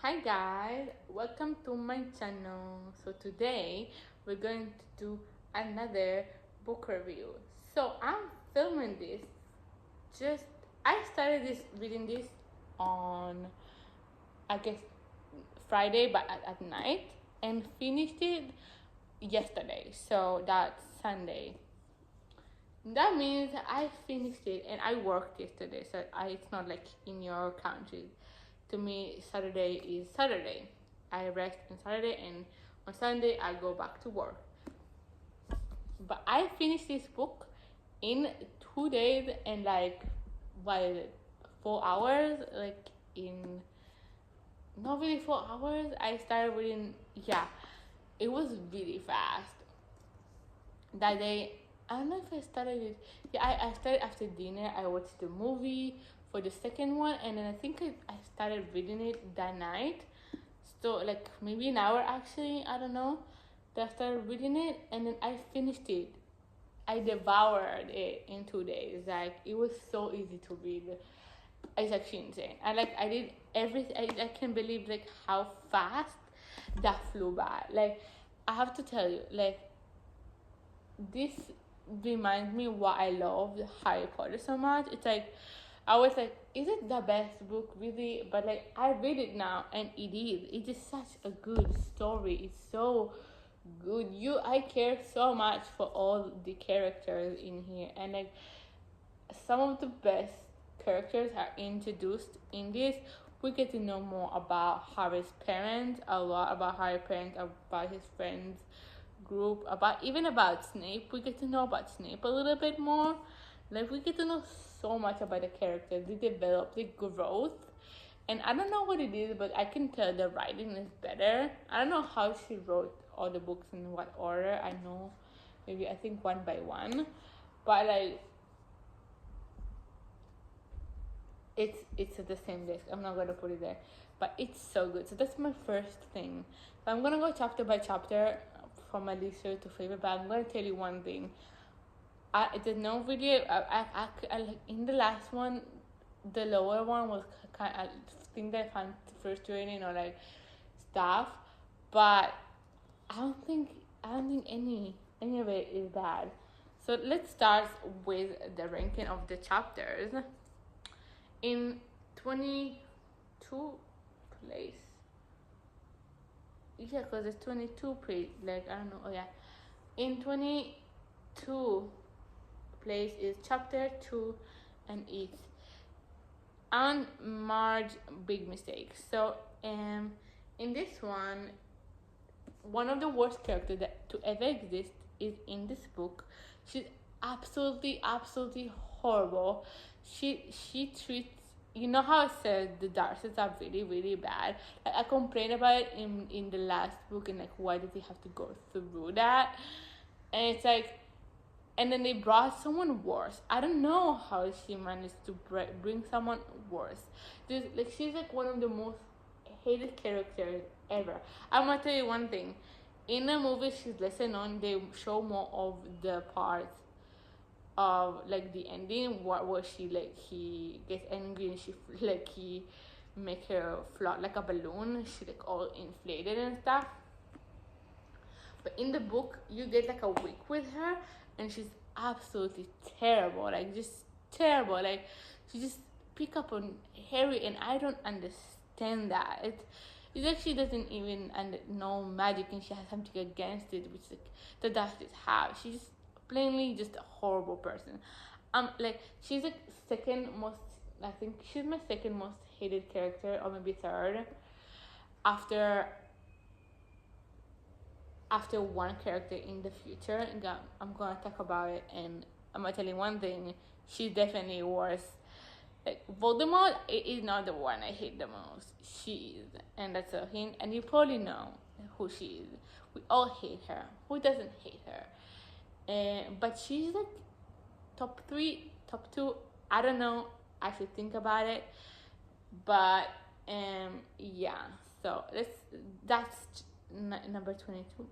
Hi guys, welcome to my channel. So today we're going to do another book review. So I'm filming this just I started reading this on, I guess, Friday, but at night, and finished it yesterday. So that's Sunday. That means I finished it and I worked yesterday. So it's not like in your country. To me, Saturday is Saturday. I rest on Saturday, and on Sunday I go back to work. But I finished this book in 2 days and like, what, 4 hours? Like, in not really 4 hours. I started reading. Yeah, it was really fast. That day, I don't know if I started it. Yeah, I started after dinner. I watched the movie for the second one, and then I think I started reading it that night. So like maybe an hour actually. I don't know. That I started reading it, and then I finished it. I devoured it in 2 days. Like, it was so easy to read. It's actually insane. I did everything. I can't believe like how fast that flew by. Like, I have to tell you, like, this reminds me why I love Harry Potter so much. It's like, I was like, is it the best book really? But like, I read it now and it is. It is such a good story. It's so good. I care so much for all the characters in here, and like, some of the best characters are introduced in this. We get to know more about Harry's parents, a lot about Harry's parents, about his friends group, about Snape. We get to know about Snape a little bit more. Like, we get to know so much about the characters. They develop, the growth. And I don't know what it is, but I can tell the writing is better. I don't know how she wrote all the books in what order. I know, maybe, I think one by one. But like, it's at the same desk. I'm not gonna put it there, but it's so good. So that's my first thing. So I'm gonna go chapter by chapter from my least to favorite. But I'm gonna tell you one thing. There's no video. I like, in the last one, the lower one was kind. I think that I found frustrating or like stuff, but I don't think any of it is bad. So let's start with the ranking of the chapters. In 22 place, yeah, because it's 22 place, like, I don't know. Oh yeah, in 22 place is chapter 2, and it's on Marge big mistake. So in this one of the worst characters that to ever exist is in this book. She's absolutely horrible. She treats, you know how I said the Darcys are really bad. Like, I complained about it in the last book, and like, why did they have to go through that? And it's like, and then they brought someone worse. I don't know how she managed to bring someone worse. She's like one of the most hated characters ever. I'm gonna tell you one thing. In the movie, she's lesser known. They show more of the parts of like the ending, where she, like, he gets angry and she like he make her float like a balloon. She like all inflated and stuff. But in the book, you get like a week with her, and she's absolutely terrible. Like, just terrible. Like, she just pick up on Harry, and I don't understand that. It actually doesn't even know magic, and she has something against it, which like the Dursleys have. She's plainly just a horrible person. Like, she's like second most. I think she's my second most hated character, or maybe third, after one character in the future. I'm gonna talk about it, and I'm gonna tell you one thing. She's definitely worse. Like, Voldemort is not the one I hate the most. She is, and that's a hint. And you probably know who she is. We all hate her. Who doesn't hate her? But she's like top 3, top 2. I don't know. I should think about it. But yeah. So that's number 22.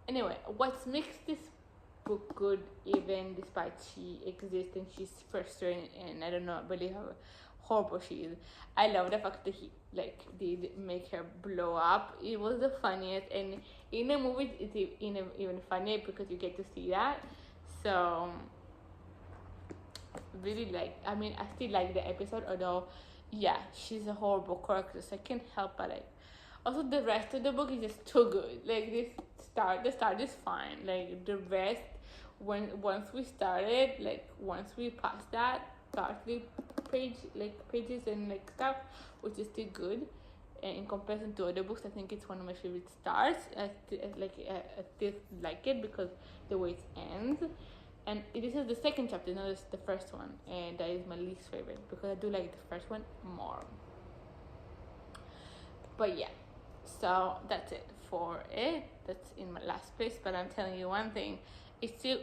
Anyway, what makes this book good even despite she exists and she's frustrated and I don't know really how horrible she is. I love the fact that he did make her blow up. It was the funniest, and in the movie it's even funnier because you get to see that. So really I mean I still like the episode, although yeah, she's a horrible character, so I can't help but also the rest of the book is just too good. The start is fine. The rest, once we started, once we passed that started pages and stuff, which is still good. And in comparison to other books, I think it's one of my favorite starts. I still like it because the way it ends. And this is the second chapter, not the first one, and that is my least favorite because I do like the first one more. But yeah, so that's it for it. That's in my last place. But I'm telling you one thing, it's still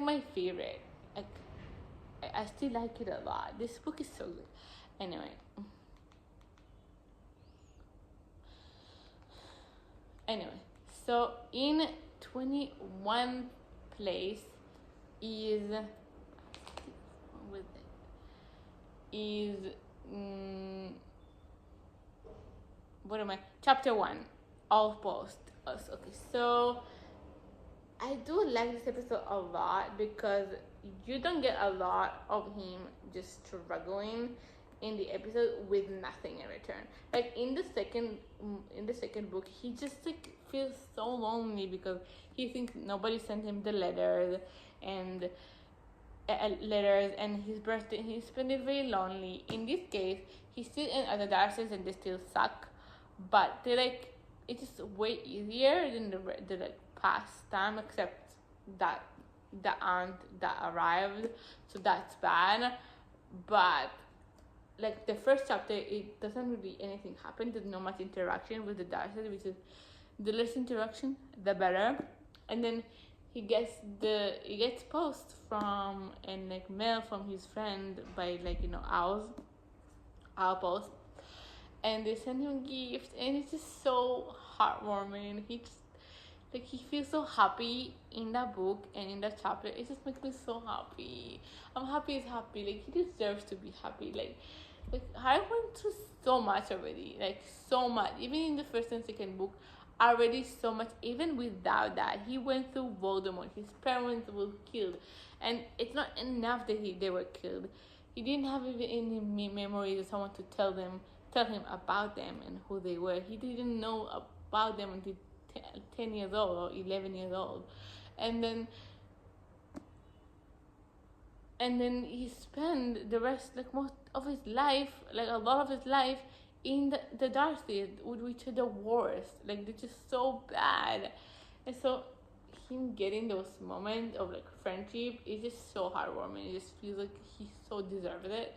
my favorite. I still like it a lot. This book is so good. Anyway, so in 21 place is chapter 1, Outpost. Okay, so I do like this episode a lot because you don't get a lot of him just struggling in the episode with nothing in return. In the second book, he just feels so lonely because he thinks nobody sent him the letters and his birthday. He spent it very lonely. In this case, he's still in other Darcy's and they still suck, but they it is way easier than the past time, except that the aunt that arrived, so that's bad. But the first chapter, it doesn't really anything happen. There's no much interaction with the Darcy, which is the less interaction the better. And then he gets post from and mail from his friend by owl post, and they send him gifts, and it's just so heartwarming. He just he feels so happy in that book and in that chapter. It just makes me so happy. I'm happy he's happy. He deserves to be happy. I went through so much already, so much. Even in the first and second book, already so much. Even without that, he went through Voldemort. His parents were killed, and it's not enough that they were killed. He didn't have even any memories of someone to tell him about them and who they were. He didn't know about them until 10 years old or 11 years old, and then he spent the rest most of his life, a lot of his life, in the Darcy, which are the worst. They're just so bad. And so him getting those moments of friendship is just so heartwarming. It just feels like he so deserves it.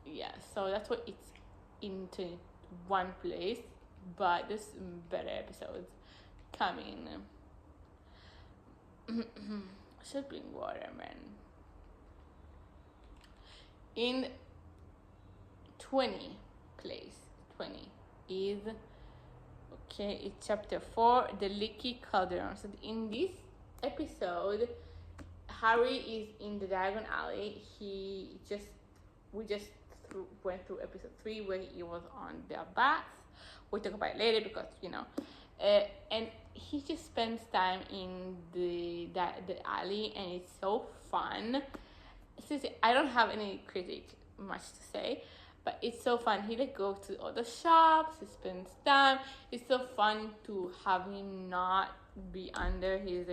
Yeah, so that's what it's into one place, but there's better episodes coming. Should bring water, man. In 20 place, 20 is it's chapter 4, the Leaky Cauldron. So in this episode, Harry is in the Diagon Alley. We just went through episode 3 where he was on the bath. We'll talk about it later because and he just spends time in the alley, and it's so fun. Since I don't have any critic much to say, but it's so fun. He goes to all the shops, he spends time. It's so fun to have him not be under his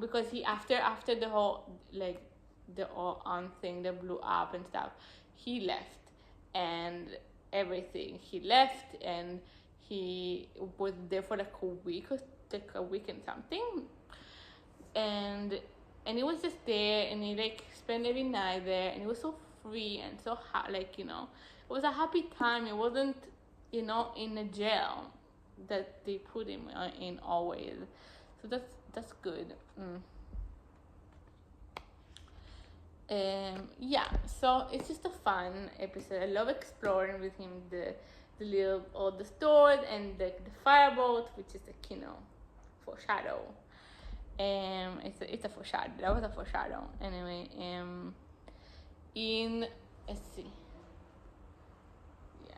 because he after the whole the all on thing that blew up and stuff, he left and everything. He left and he was there for a week and something, and he was just there, and he spent every night there, and it was so free and so it was a happy time. It wasn't in a jail that they put him in always. So that's good. Yeah, so it's just a fun episode. I love exploring with him all the stores and the fireboat, which is foreshadow. It's a foreshadow. That was a foreshadow. Anyway, in let's see. Yeah.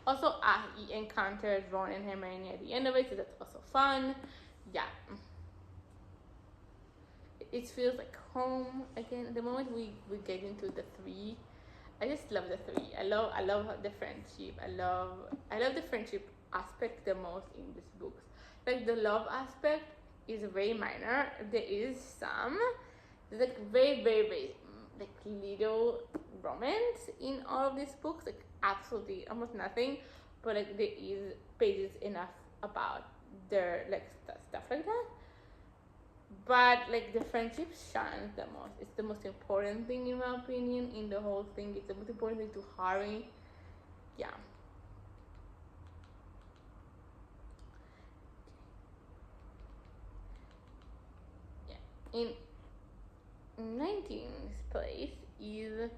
Also, he encounters Ron and Hermione at the end of it, so that's also fun. Yeah. It feels like home again. The moment we get into the three, I just love the three. I love the friendship. I love the friendship aspect the most in these books. Like the love aspect is very minor. There is some, there's like very like little romance in all of these books. Like absolutely almost nothing, but like there is pages enough about their like stuff like that. But like the friendship shines the most. It's the most important thing in my opinion in the whole thing. It's the most important thing to Harry. Yeah. Yeah. In 19th place is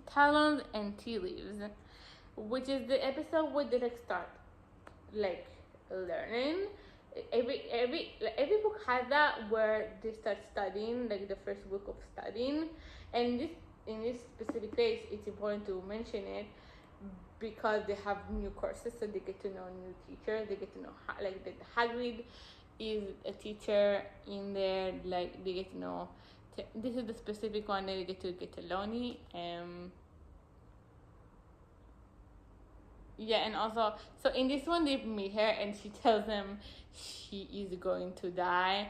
Talons and Tea Leaves, which is the episode where they like start like learning. Every book has that where they start studying, like the first book of studying, and this in this specific case it's important to mention it because they have new courses, so they get to know new teachers. They get to know like the Hagrid is a teacher in there. Like they get to know. This is the specific one that they get to Lonnie. Yeah, and also, so in this one, they meet her and she tells them she is going to die.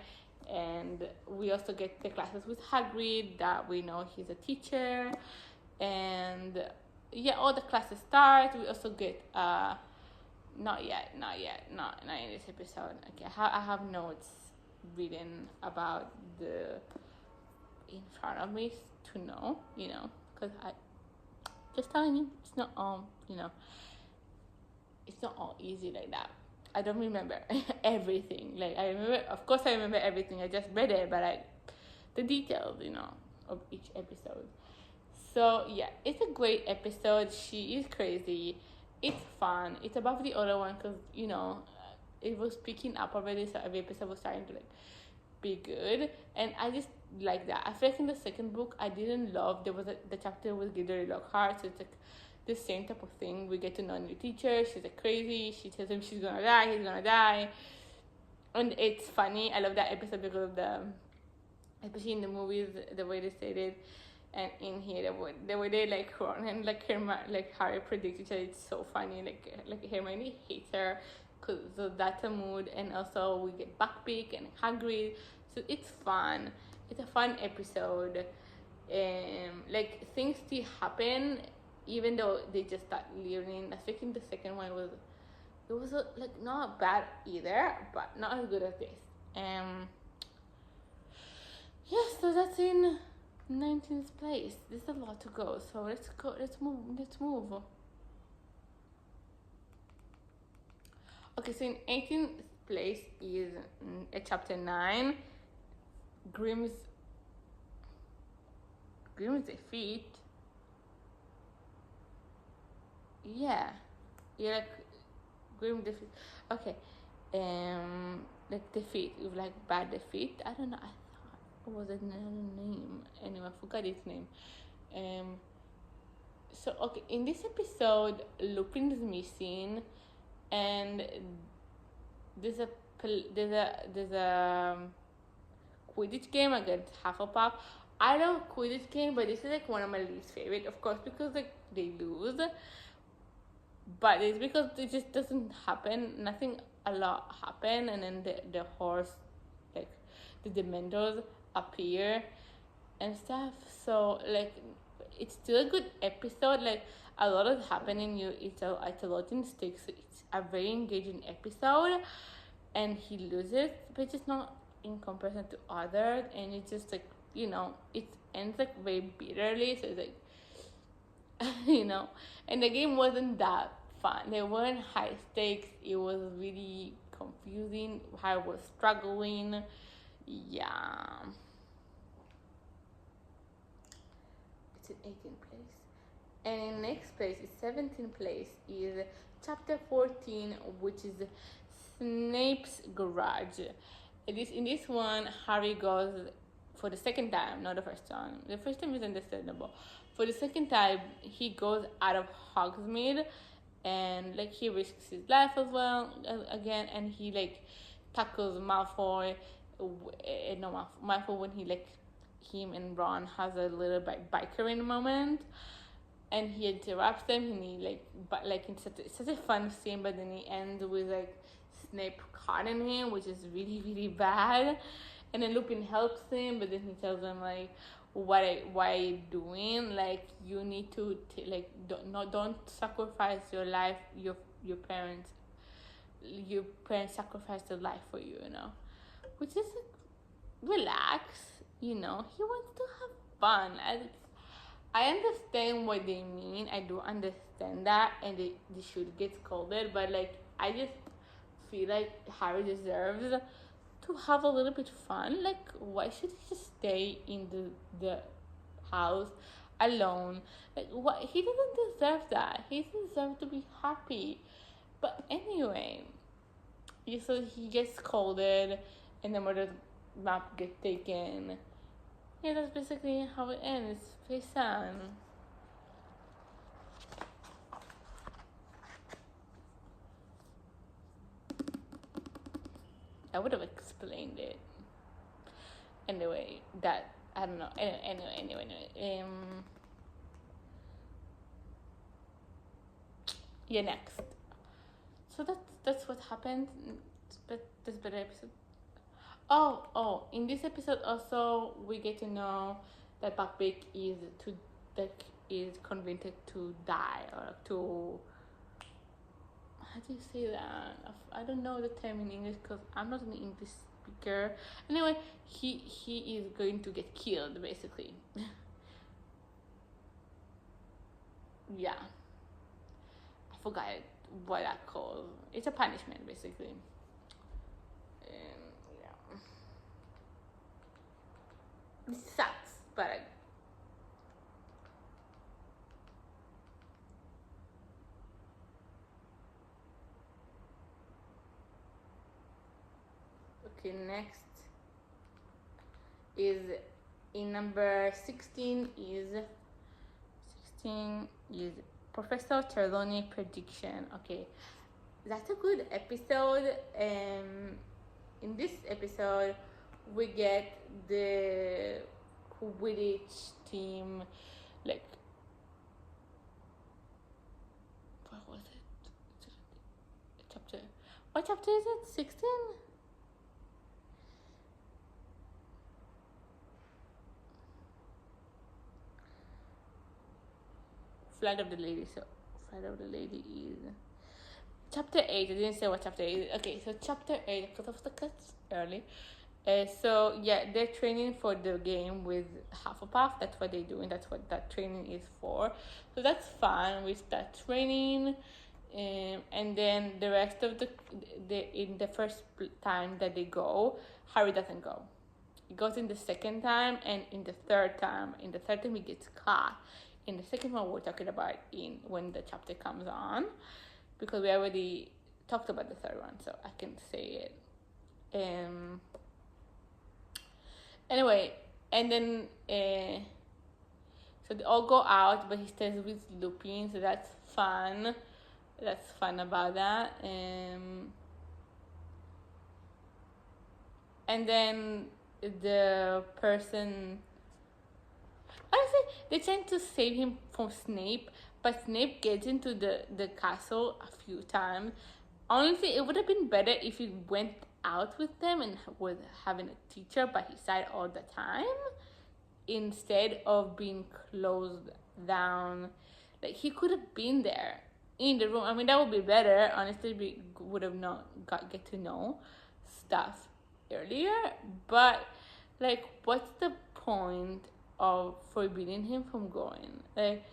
And we also get the classes with Hagrid that we know he's a teacher. And yeah, all the classes start. We also get, not in this episode. Okay, I have notes written about the in front of me to know, because I just telling you, it's not it's not all easy like that. I don't remember everything. Like I remember, of course, I remember everything. I just read it, but like the details, of each episode. So yeah, it's a great episode. She is crazy. It's fun. It's above the other one because it was picking up already. So every episode was starting to like be good, and I just like that. I feel like in the second book, I didn't love. There was the chapter with Gilderoy Lockhart, so it's like the same type of thing. We get to know a new teacher. She's like crazy. She tells him she's gonna die. He's gonna die, and it's funny. I love that episode because of especially in the movies, the way they said it, and in here the way they like Ron and like Harry predict each other. It's so funny. Like Hermione hates her, so that's a mood, and also we get Buckbeak and Hagrid, so it's fun. It's a fun episode. Like things still happen even though they just start learning. I think in the second one it was like not bad either, but not as good as this. Yeah, so that's in 19th place. There's a lot to go, so let's move. Okay, so in 18th place is chapter 9, Grimm's defeat. Yeah, like Grim defeat. Okay, like defeat, like bad defeat. I don't know. I thought it was another name. Anyway, I forgot its name. So okay, in this episode, Lupin is missing, and there's a Quidditch game against Hufflepuff. I love Quidditch game, but this is like one of my least favorite, of course, because like they lose. But it's because it just doesn't happen. Nothing a lot happen, and then the horse, like the Dementors appear and stuff. So like it's still a good episode. Like a lot is happening. It's a lot in stakes. It's a very engaging episode, and he loses, but just not in comparison to others. And it's just like it ends like very bitterly. So it's like and the game wasn't that fun. There weren't high stakes. It was really confusing. I was struggling. Yeah. It's in 18th place. And in next place is 17th place is chapter 14, which is Snape's garage. In this one, Harry goes for the second time, not the first time. The first time is understandable. For the second time, he goes out of Hogsmeade, and like he risks his life as well again, and he like tackles Malfoy. No, Malfoy when he like him and Ron has a little bickering moment, and he interrupts them, and he like, but like it's such a fun scene, but then he ends with like Snape cutting him, which is really really bad, and then Lupin helps him, but then he tells him like, why are you doing, like you need to like don't sacrifice your life, your parents, your parents sacrificed their life for you, which is like, relax, he wants to have fun. I understand what they mean. I do understand that, and they should get scolded. But like, I just feel like Harry deserves to have a little bit fun. Like, why should he just stay in the house alone? Like, what, he doesn't deserve that. He deserves to be happy. But anyway, so he gets scolded, and the murder map gets taken. Yeah, that's basically how it ends. Very sad. I would have explained it. Anyway, that I don't know. Anyway. Yeah, next. So that's what happened. But this better episode. Oh! In this episode, also we get to know that Buckbeak is convinced to die, or to, how do you say that? I don't know the term in English because I'm not an English speaker. Anyway, he is going to get killed, basically. Yeah, I forgot what that called. It's a punishment, basically. Yeah, it sucks, but okay. Next is in number 16 is Professor Trelawney prediction. Okay, that's a good episode. In this episode, we get the Quidditch team, like, what was it? Chapter. What chapter is it? 16? Flight of the Lady. So, Flight of the Lady is chapter 8. I didn't say what chapter 8 is. Okay, so chapter 8, because of the cuts early. So yeah, they're training for the game with Hufflepuff. That's what they're doing. That's what that training is for. So that's fun. We start training, and then the rest of in the first time that they go, Harry doesn't go. He goes in the second time, and in the third time. In the third time, he gets caught. In the second one, we're talking about when the chapter comes on, because we already talked about the third one, so I can say it. Anyway, and then so they all go out, but he stays with Lupin, so that's fun. That's fun about that. And then the person, honestly, they're trying to save him from Snape, but Snape gets into the castle a few times. Honestly, it would have been better if he went out with them and was having a teacher by his side all the time, instead of being closed down. Like, he could have been there in the room. I mean, that would be better. Honestly, we would have get to know stuff earlier. But like, what's the point of forbidding him from going? Like,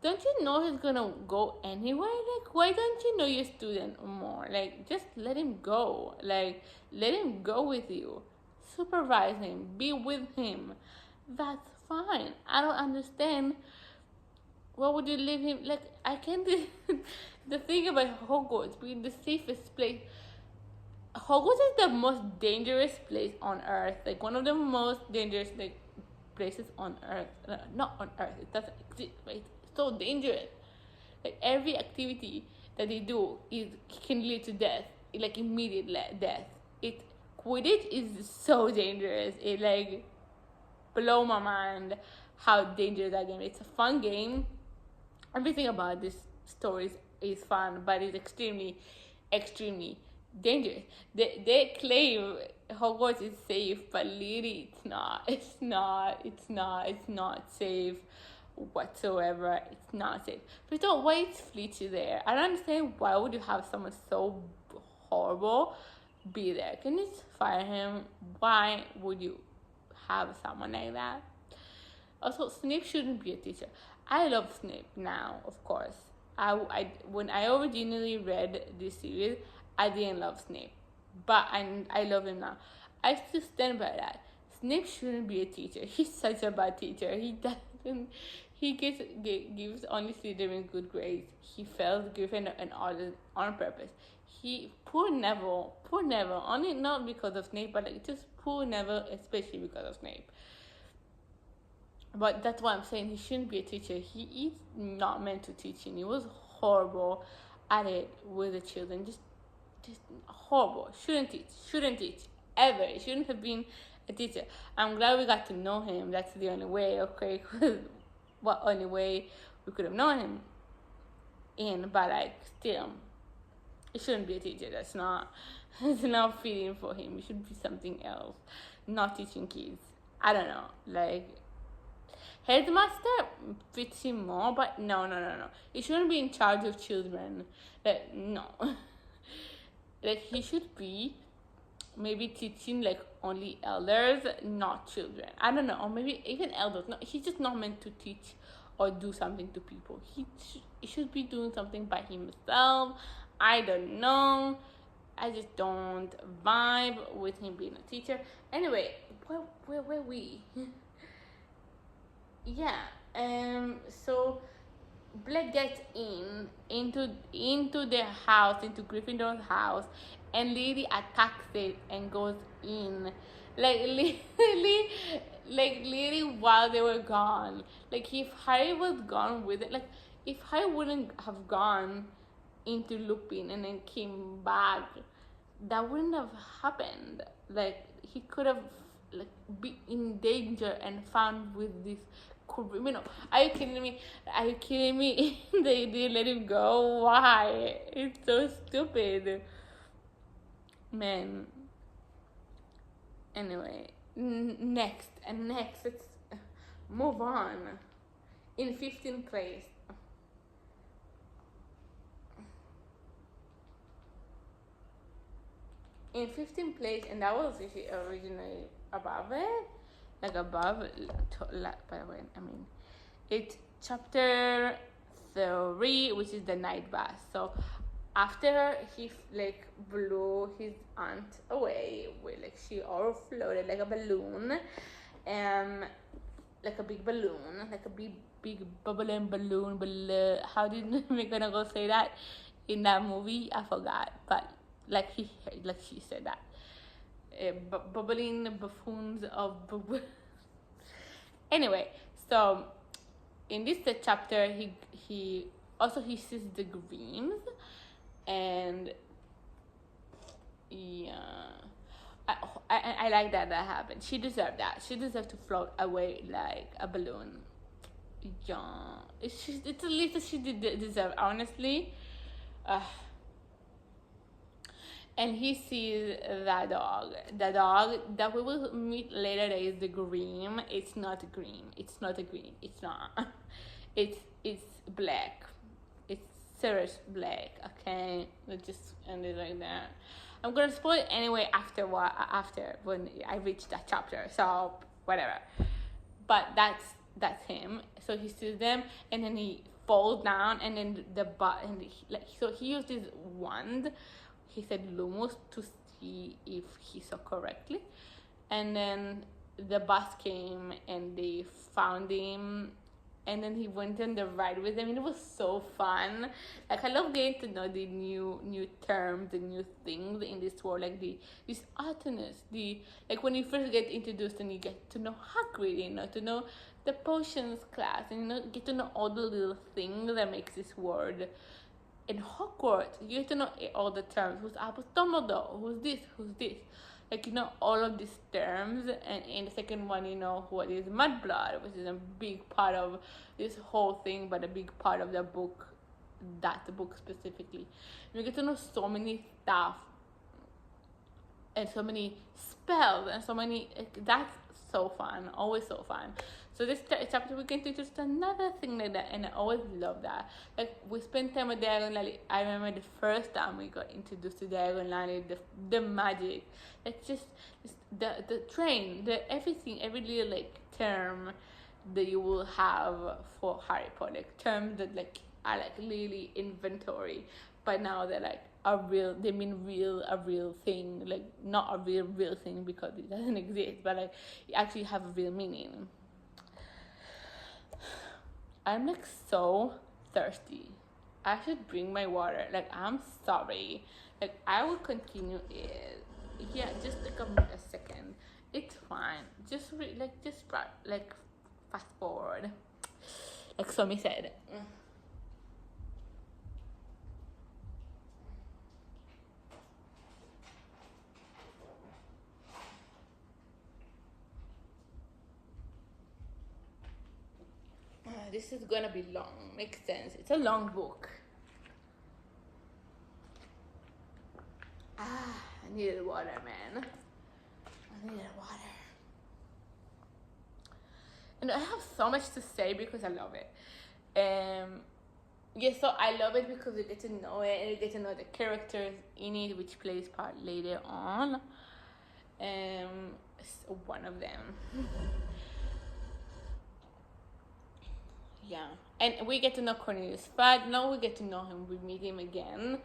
don't you know he's gonna go anyway? Like, why don't you know your student more? Like, just let him go. Like, let him go with you. Supervise him. Be with him. That's fine. I don't understand where would you leave him? Like, I can't. The thing about Hogwarts being the safest place. Hogwarts is the most dangerous place on Earth. Like, one of the most dangerous, like, places on Earth. Not on Earth. It doesn't exist, but it's so dangerous. Like, every activity that they do is can lead to death, like immediate death. It Quidditch is so dangerous. It like blow my mind how dangerous that game. It's a fun game. Everything about this story is fun, but it's extremely, extremely dangerous. They claim Hogwarts is safe, but literally it's not. It's not. It's not. It's not safe whatsoever. It's not safe. First of all, why is Fleetch there? I don't understand why would you have someone so horrible be there. Can you just fire him? Why would you have someone like that? Also, Snape shouldn't be a teacher. I love Snape now, of course. When I originally read this series, I didn't love Snape, but I love him now. I still stand by that. Snape shouldn't be a teacher. He's such a bad teacher. He doesn't. He gives only Slytherin good grades. He fails Gryffindor and all on purpose. Poor Neville, only not because of Snape, but like just poor Neville, especially because of Snape. But that's why I'm saying he shouldn't be a teacher. He is not meant to teach, and he was horrible at it with the children. Just horrible. Shouldn't teach ever. He shouldn't have been a teacher. I'm glad we got to know him. That's the only way, okay? What only way we could have known him in, but like still, it shouldn't be a teacher. That's not. It's not fitting for him. It should be something else. Not teaching kids. I don't know. Like, headmaster fits him more, but no. He shouldn't be in charge of children. Like, no. Like, he should be maybe teaching like only elders, not children. I don't know, or maybe even elders. No, he's just not meant to teach or do something to people. He should be doing something by himself. I don't know. I just don't vibe with him being a teacher. Anyway, where were we? Yeah. So Black gets into their house, into Gryffindor's house, and Lily attacks it and goes in. Like literally while they were gone. Like if Harry was gone with it, like if Harry wouldn't have gone into Lupin and then came back, that wouldn't have happened. Like he could have like be in danger and found with this criminal. Are you kidding me? They didn't let him go. Why? It's so stupid, man. Anyway, next, let's move on. In 15th place. In 15th place, and that was originally above it, like above, by the way, I mean, it's chapter 3, which is the night bus. So after he like blew his aunt away, like she all floated like a balloon, like a big balloon, like a big bubbling balloon. How did McGonagall say that in that movie? I forgot, but like she said that. Bubbling buffoons of Anyway, so in this chapter he sees the Greens, and yeah, I like that happened. She deserved that. She deserved to float away like a balloon. Yeah, it's the least that she did deserve, honestly. And he sees that dog. The dog that we will meet later that is the Green. It's not green. It's not a green. It's not. It's black. It's serious black. Okay, let's just end it like that. I'm gonna spoil it anyway after when I reach that chapter. So whatever. But that's him. So he sees them, and then he falls down, and then so he used his wand. He said Lumos to see if he saw correctly. And then the bus came and they found him and then he went on the ride with them, and it was so fun. Like, I love getting to know the new terms, the new things in this world, like this Artemis, the like when you first get introduced and you get to know Hagrid, to know the potions class, and get to know all the little things that makes this world. In Hogwarts, you get to know all the terms. Who's Albus Dumbledore? Who's this? Who's this? Like, all of these terms. And in the second one, what is Mudblood, which is a big part of this whole thing, but a big part of the book, that book specifically. You get to know so many stuff and so many spells and so many. That's so fun, always so fun. So this chapter we get to just another thing like that, and I always love that. Like, we spent time with Diagon Alley. I remember the first time we got introduced to Diagon Alley, the magic, like just the train, the everything, every little like term that you will have for Harry Potter, like terms that like are like really inventory, but now they're like they mean a real thing, like not a real thing because it doesn't exist, but like it actually have a real meaning. I'm like so thirsty. I should bring my water. Like, I'm sorry. Like, I will continue it. Yeah, just like a second. It's fine. Just fast forward. Like Somi said. This is gonna be long. Makes sense. It's a long book. I needed water, man. I needed water. And I have so much to say because I love it. Yeah, so I love it because you get to know it, and you get to know the characters in it, which plays part later on. One of them. Yeah, and we get to know Cornelius Fudge. Now we get to know him. We meet him again,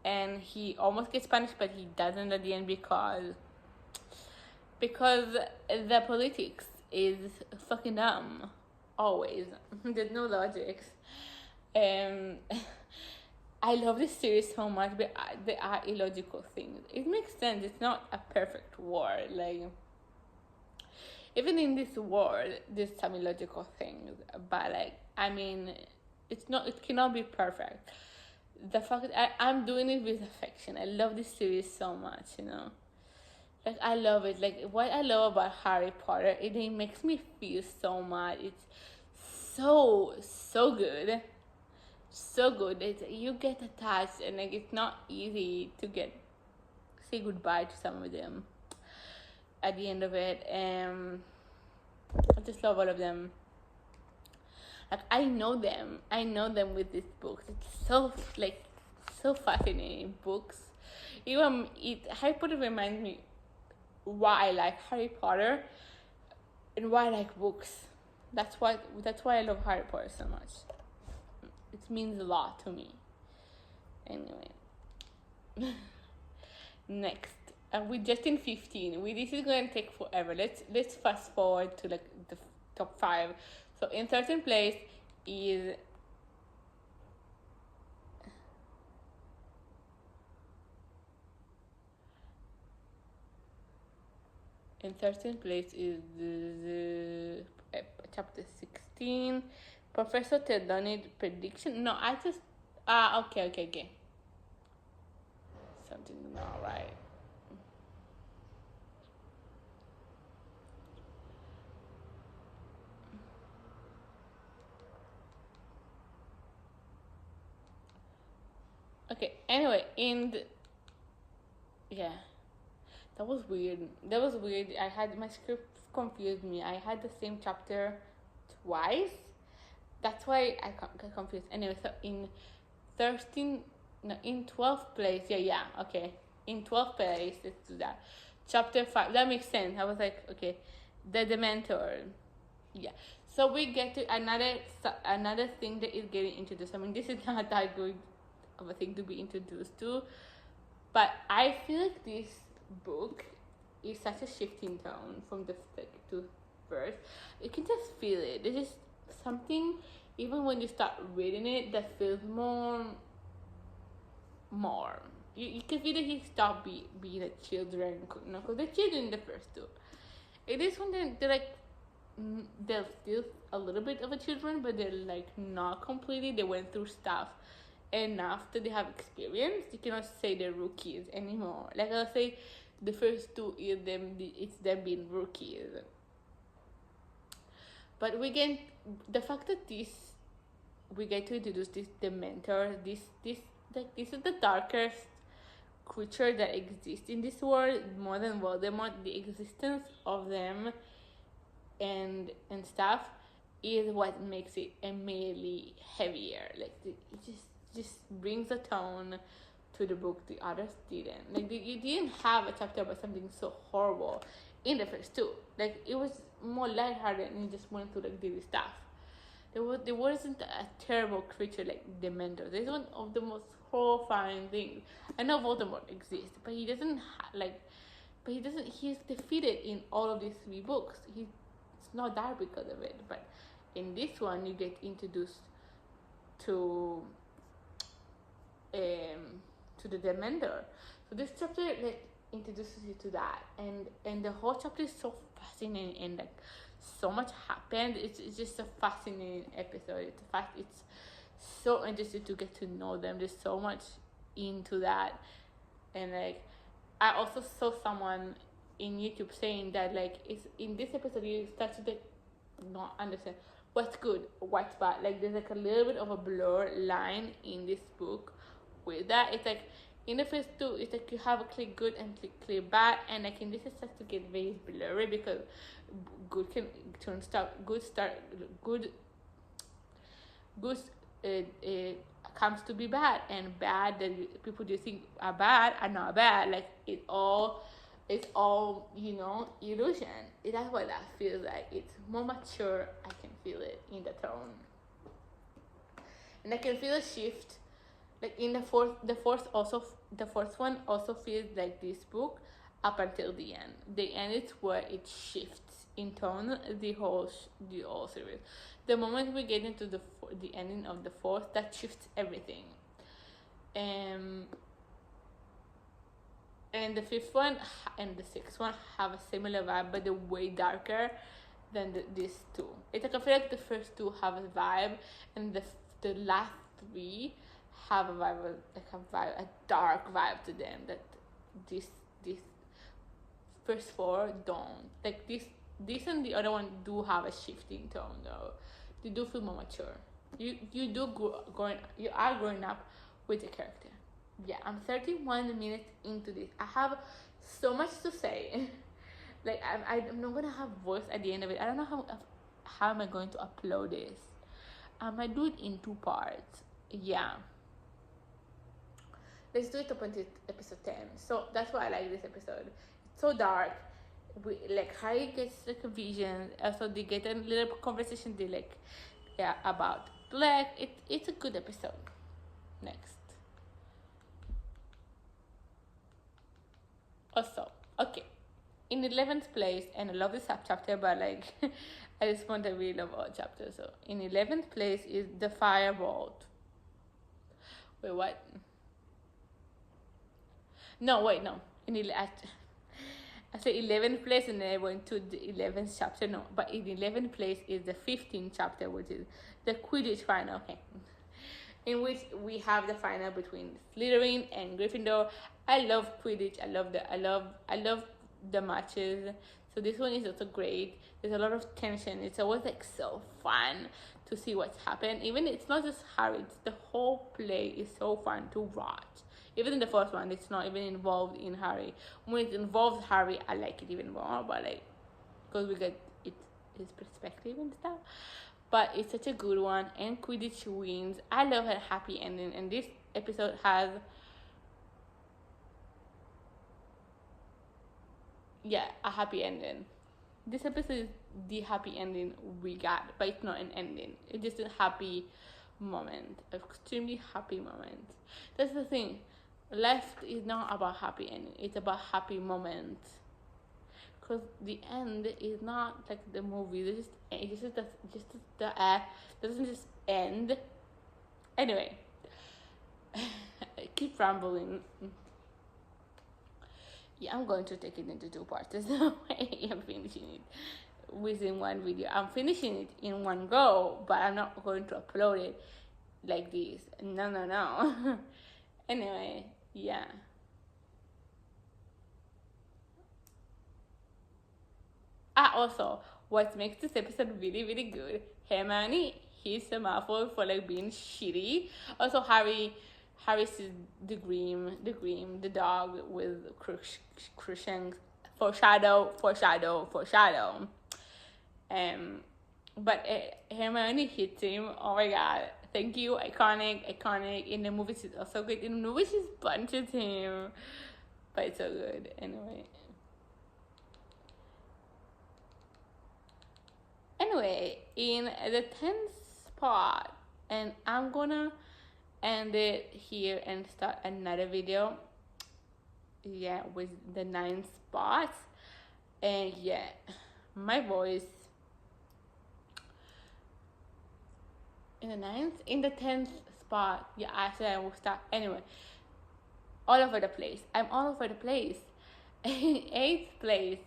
and he almost gets punished, but he doesn't at the end because the politics is fucking dumb. Always, there's no logic. I love this series so much, but there are illogical things. It makes sense. It's not a perfect world, like. Even in this world, there's some illogical things, but like, I mean, it cannot be perfect. The fact that I'm doing it with affection. I love this series so much, Like, I love it. Like, what I love about Harry Potter, it makes me feel so much. It's so good. So good. You get attached, and like, it's not easy to say goodbye to some of them at the end of it. I just love all of them. Like, I know them with these books. It's so fascinating books. Harry Potter reminds me why I like Harry Potter and why I like books. That's why I love Harry Potter so much. It means a lot to me. Anyway. Next. We just in 15. This is going to take forever. Let's fast forward to like the top 5. So in 13th place is the chapter 16, Professor Trelawney's prediction. No, I just okay. Something not right. Okay, anyway, yeah, that was weird. I had my script confused me. I had the same chapter twice. That's why I got confused. Anyway, so in 12th place, okay. In 12th place, let's do that. Chapter 5, that makes sense. I was like, okay, the Dementor. Yeah. So we get to another thing that is getting introduced. I mean, this is not that good of a thing to be introduced to, but I feel like this book is such a shift in tone from the second to first. You can just feel it. something, even when you start reading it, that feels more. You can feel that he stopped being a children, because the children in the first two. It is when they're like, they're still a little bit of a children, but they're like not completely. They went through stuff enough that they have experience. You cannot say they're rookies anymore. Like I'll say, the first two is them. It's them being rookies. But we get the fact that we get to introduce this the mentor. This like this is the darkest creature that exists in this world, more than Voldemort. The existence of them and stuff is what makes it immediately heavier. Like it just brings a tone to the book the others didn't. Like you didn't have a chapter about something so horrible in the first two. Like it was more lighthearted and you just went through like daily stuff. There wasn't a terrible creature like Dementor. This is one of the most horrifying things. I know Voldemort exists, but he doesn't but he doesn't. He's defeated in all of these three books. He's not that because of it. But in this one, you get introduced to the Dementor. So this chapter like introduces you to that, and the whole chapter is so fascinating and like so much happened. It's just a fascinating episode. It's so interesting to get to know them. There's so much into that, and like I also saw someone in YouTube saying that like it's in this episode you start to like not understand what's good, what's bad. Like there's like a little bit of a blur line in this book with that. It's like in the first two, it's like you have a clear good and clear bad, and like in this it starts to get very blurry because good can turn good comes to be bad, and bad that people just think are bad are not bad. Like it's all illusion. That's what that feels like. It's more mature. I can feel it in the tone, and I can feel a shift. Like in the fourth one also feels like this book up until the end. The end is where it shifts in tone. The whole series. The moment we get into the ending of the fourth, that shifts everything. And the fifth one and the sixth one have a similar vibe, but they're way darker than these two. It's like I feel like the first two have a vibe, and the last three have a vibe, a dark vibe to them that this first four don't. Like this and the other one do have a shifting tone though. They do feel more mature. You are growing up with the character. Yeah, I'm 31 minutes into this. I have so much to say. Like I'm not gonna have voice at the end of it. I don't know how am I going to upload this. I might do it in 2 parts. Yeah. Let's do it up until episode 10. So that's why I like this episode. It's so dark. Harry gets like a vision. Also, they get a little conversation. About Black. It's a good episode. Next. Also, okay. In 11th place, and I love this chapter, but like at this point I really love all chapters. So in 11th place is the Firebolt. Wait, what? No, wait, no. I said 11th place and then I went to the 11th chapter. No, but in 11th place is the 15th chapter, which is the Quidditch final. Okay. In which we have the final between Slytherin and Gryffindor. I love Quidditch. I love the matches. So this one is also great. There's a lot of tension. It's always like so fun to see what's happened. Even it's not just Harry. It's the whole play is so fun to watch. Even in the first one, it's not even involved in Harry. When it involves Harry, I like it even more. But like, because we get his perspective and stuff. But it's such a good one, and Quidditch wins. I love her happy ending, and this episode has a happy ending. This episode is the happy ending we got, but it's not an ending. It's just a happy moment, an extremely happy moment. That's the thing. Life is not about happy ending. It's about happy moments. because the end is not like the movie. Just the act doesn't just end. Anyway, I keep rambling. Yeah, I'm going to take it into two parts. There's no way I'm finishing it within one video. I'm finishing it in one go, but I'm not going to upload it like this. No, no, no. Anyway, yeah. Also, what makes this episode really, really good, Hermione hits a Malfoy for like being shitty. Also, Harry sees the dog with Crookshanks. Foreshadow. Um, but Hermione hits him. Oh my god! Thank you, iconic. In the movies, it's also good. In the movies, she punches him, but it's so good. Anyway, in the 10th spot, and I'm gonna end it here and start another video. Yeah, with the 9th spot, and yeah, my voice in the 9th, in the 10th spot. Yeah, I said I will start anyway. All over the place. I'm all over the place. 8th place.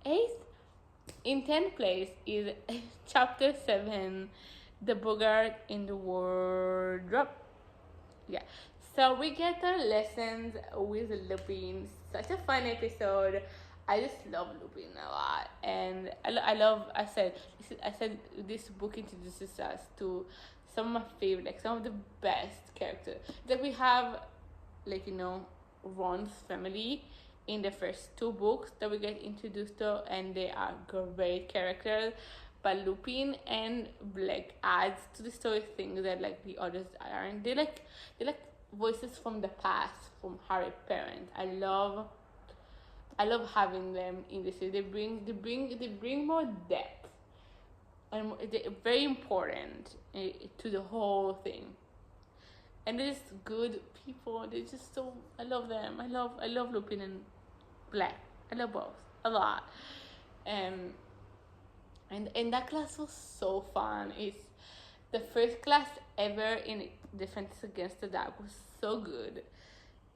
8th in 10th place is chapter 7, The Bogart in the Wardrobe. Yeah. So we get our lessons with Lupin. Such a fun episode. I just love Lupin a lot, and I love. I said this book introduces us to some of my favorite, like some of the best characters. That we have, like Ron's family in the first two books that we get introduced to, and they are great characters. But Lupin and Black adds to the story things that like the others aren't. They like voices from the past, from Harry's parents. I love having them in the series. They bring more depth, and they're very important to the whole thing. And they're just good people. They're just so, I love them. I love Lupin and Black. I love both a lot. And that class was so fun. It's the first class ever in Defense Against the Dark. Was so good,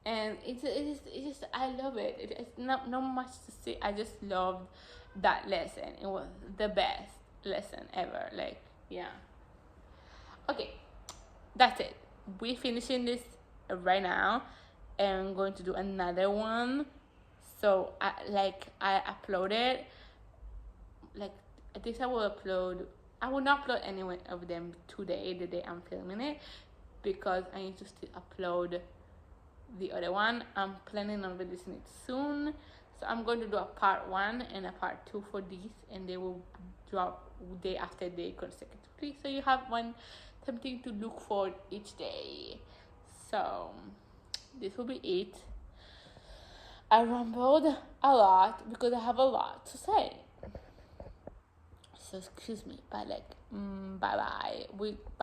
and it's just I love it. It's not much to say. I just loved that lesson. It was the best lesson ever. Like, yeah. Okay, that's it. We're finishing this right now, and I'm going to do another one. So I uploaded, like, I think I will not upload any one of them today, the day I'm filming it, because I need to still upload the other one. I'm planning on releasing it soon, so I'm going to do a part 1 and a part 2 for these, and they will drop day after day consecutively, so you have something to look for each day. So this will be it. I rambled a lot because I have a lot to say, so excuse me, but like bye bye.